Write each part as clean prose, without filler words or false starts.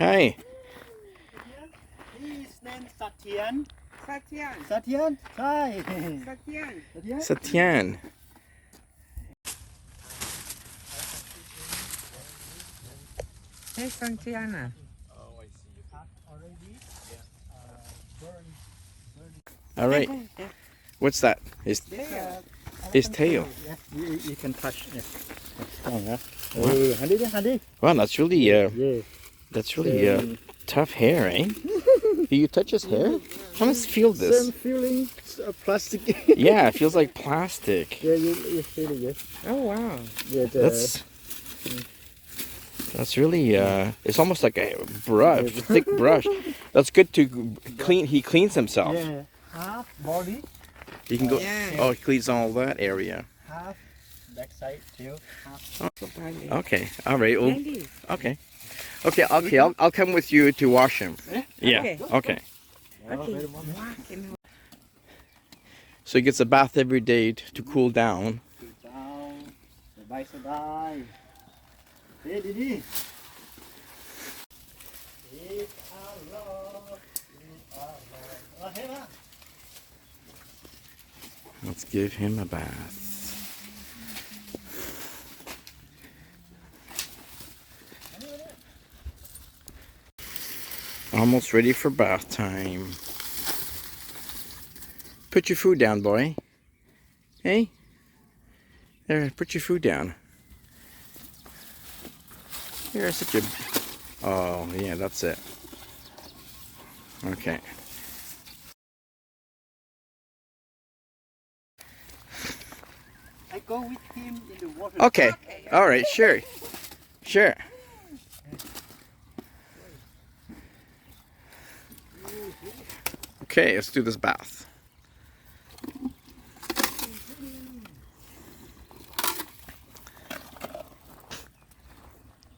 Hi. His name Satiane. Satiane. Satiane? Hi. Satiane. Satiane. Hey, Satiana. All right. What's that? His tail. Yeah, you can touch. Yeah. Strong, huh? Oh, handy. Wow, that's really Yeah. tough hair, eh? Do you touch his hair? How does it feel this? Same feeling. Plastic. Yeah, it feels like plastic. Yeah, you feel it. Yeah. Oh, wow. Yeah. That's really it's almost like a brush, thick brush. That's good to clean. He cleans himself. Yeah. Half body, He can go. Yeah. Oh, he cleans all that area. half backside, tail, half. Okay. All right. Well, Andy. okay. I'll come with you to wash him. Yeah. Okay. Okay. Okay. Walk in. So he gets a bath every day to cool down. Down. Bye. Hey, Didi. Let's give him a bath. Almost ready for bath time. Put your food down, boy. Hey? There, put your food down. You're such a... Oh, yeah, that's it. Okay. I go with him in the water. Okay. All right, sure. Sure. Okay, let's do this bath.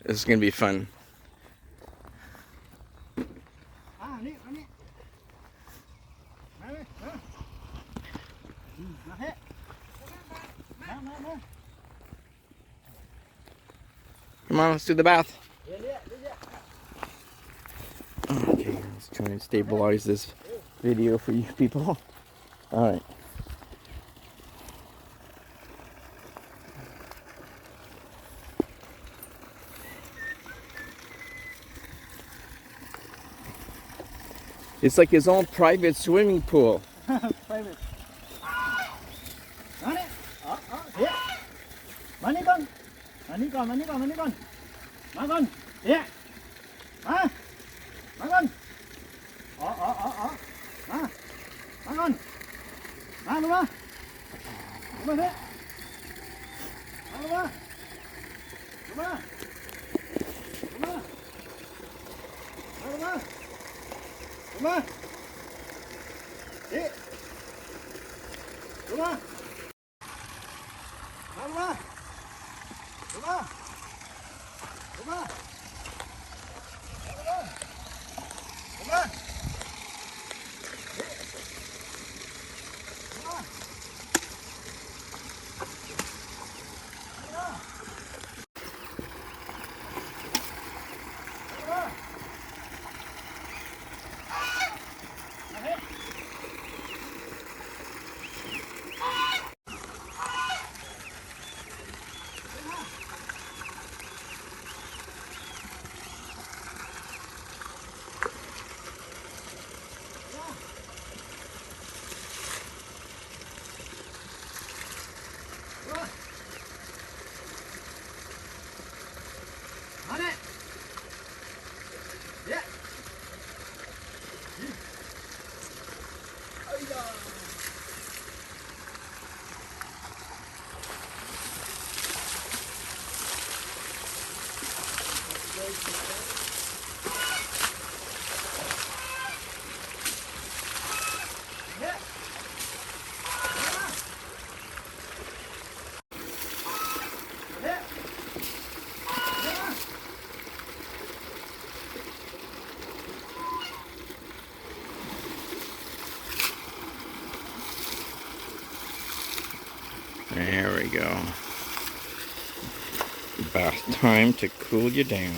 This is going to be fun. Come on, let's do the bath. Okay, let's try and stabilize this video for you people. All right. It's like his own private swimming pool. Private. Here. Money con. Money con. Má con. Here. Má con. Má con. Má luôn á. Đúng rồi đấy. Má luôn á. Đúng á. Đúng á. Má luôn á. Đúng á. Đi. Đúng á. Má luôn á. Đúng á. Đúng á. Đúng á. There we go. Bath time to cool you down.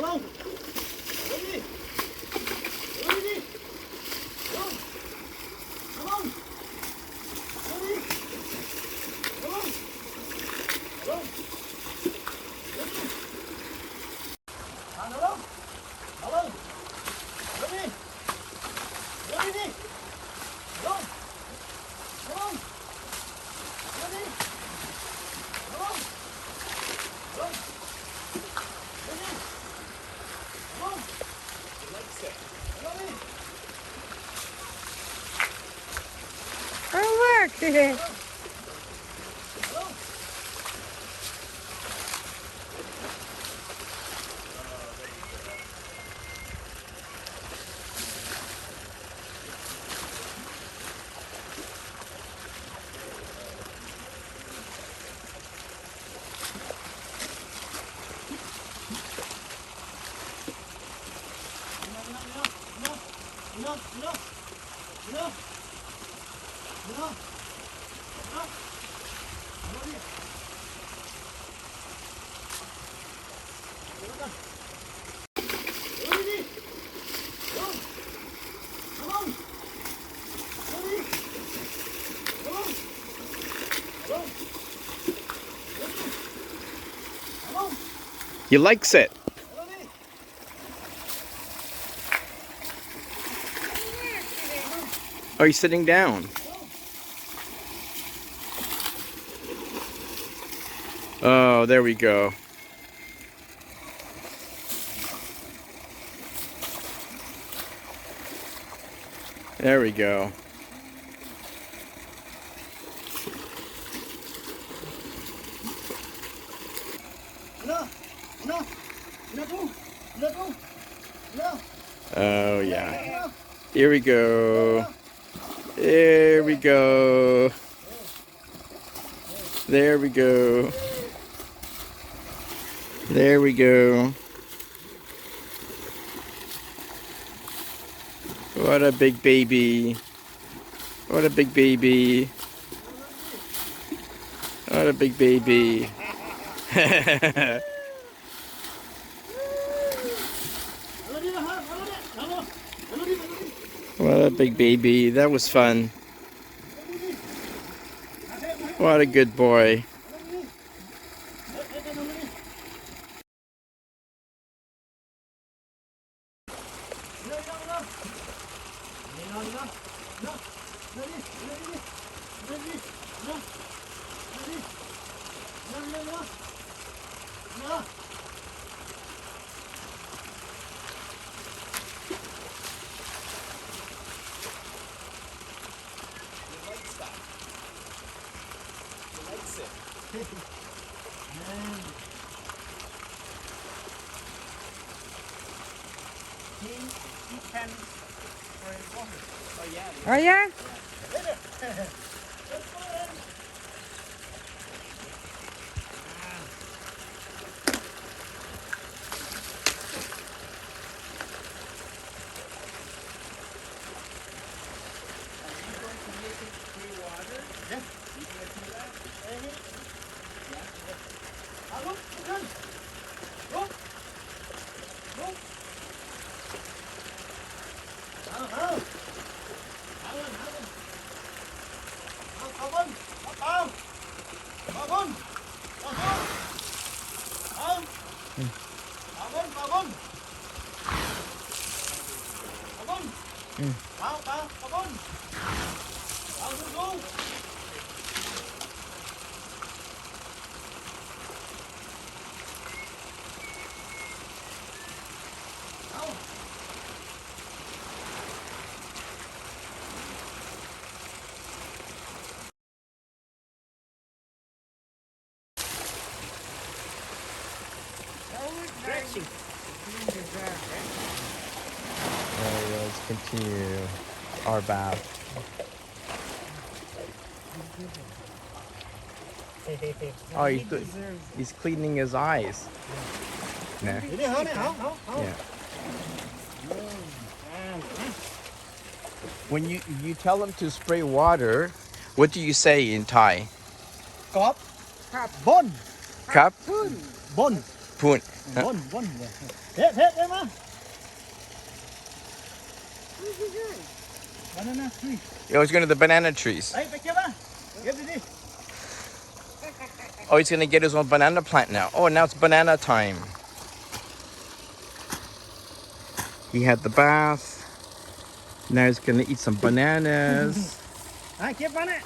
Oh, look. He likes it. Oh, he's sitting down. Oh, there we go. There we go. Oh, yeah. Here we go. There we go. There we go. There we go. What a big baby. What a big baby. What a big baby. What a big baby. That was fun. What a good boy. Oh, yeah? Let's continue our bath. Oh, he's cleaning his eyes. Yeah. Yeah. When you tell him to spray water, what do you say in Thai? Cọp. Bôn. Cup? Bôn. Poon. One. Hit, Emma. Banana tree. Oh, he's going to the banana trees. Hey, pick Emma. Get it. Oh, he's going to get his own banana plant now. Oh, now it's banana time. He had the bath. Now he's going to eat some bananas. Keep on it.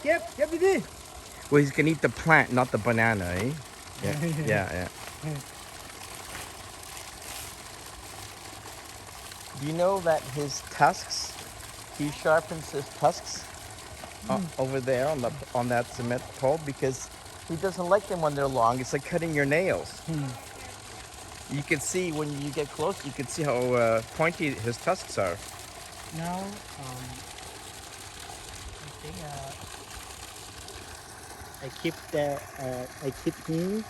Keep it. Well, he's going to eat the plant, not the banana, eh? Yeah. Do you know that his tusks, he sharpens his tusks over there on that cement pole because he doesn't like them when they're long. It's like cutting your nails. You can see when you get close, you can see how pointy his tusks are. Now, I keep him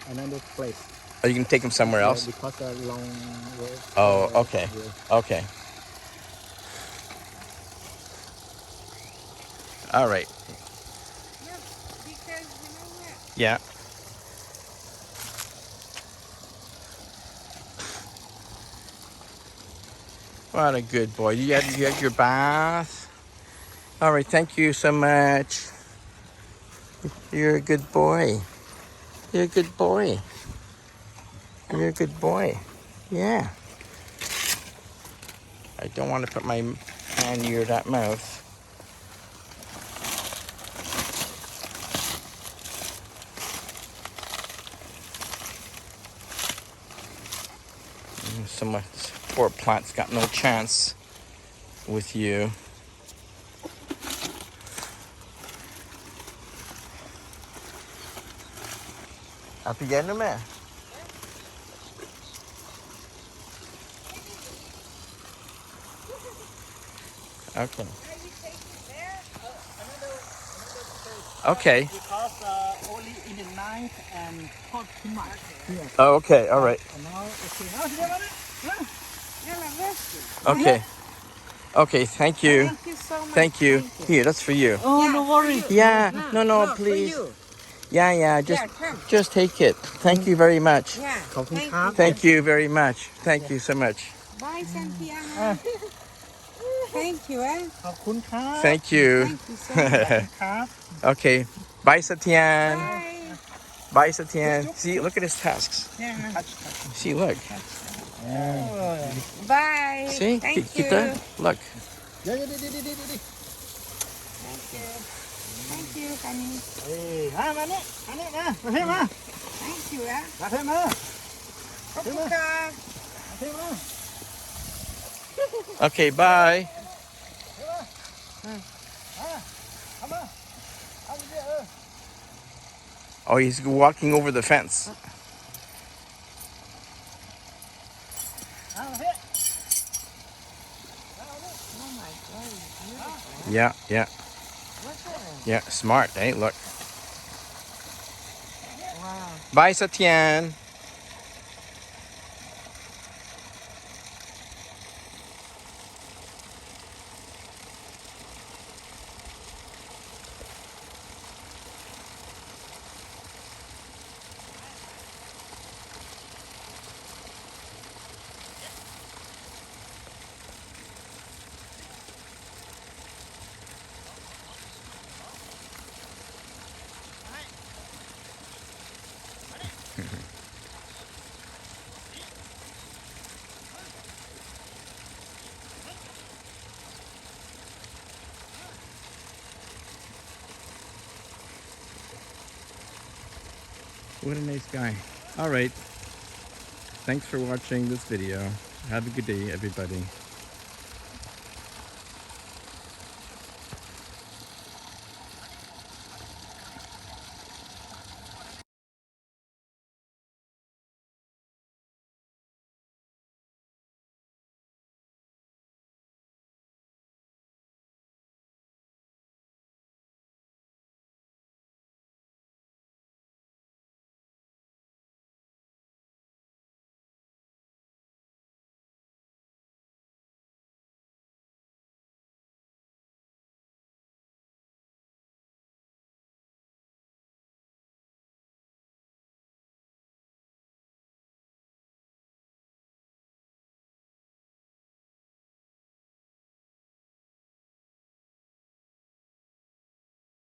another place. Are you going to take him somewhere else? Because a long road. Oh, okay. Okay. All right. Because you know what? Yeah. What a good boy. You had your bath. All right. Thank you so much. You're a good boy. You're a good boy. You're a good boy. Yeah. I don't want to put my hand near that mouth. Some poor plant's got no chance with you. Apigyan naman. Okay. Okay. Because only in the night and hot too much. Here. Oh, okay. All right. Now, Okay. Okay. Thank you. Thank you so much. Thank you. Here, that's for you. Oh, Yeah, no worry. for you. Yeah. No, No, for please. you. Yeah. Come. Just take it. Thank you very much. Yeah. Coffee Thank cup. you. Thank you very much. Thank you so much. Bye, Satiane. Thank you, eh? ขอบคุณครับ Thank you. Thank you so much. ครับ Okay. Bye, Satiane. Bye. Bye, Satiane. See, look at his tusks. Yeah. See, look. Bye. See, Thank you. Kita, look. เดี๋ยว Thank you. Thank you, honey. มาเนี่ยมาเทมา Thank you, eh? มาเทมา ขอบคุณค่ะ มาเทมา Okay, bye. เอามาเอาไปเออ Oh, he's walking over the fence. เอามาเท Oh my God, it's beautiful. Yeah. What's that? Yeah, smart, eh? Look. Wow. Bye, Satiane. What a nice guy. All right. Thanks for watching this video. Have a good day, everybody.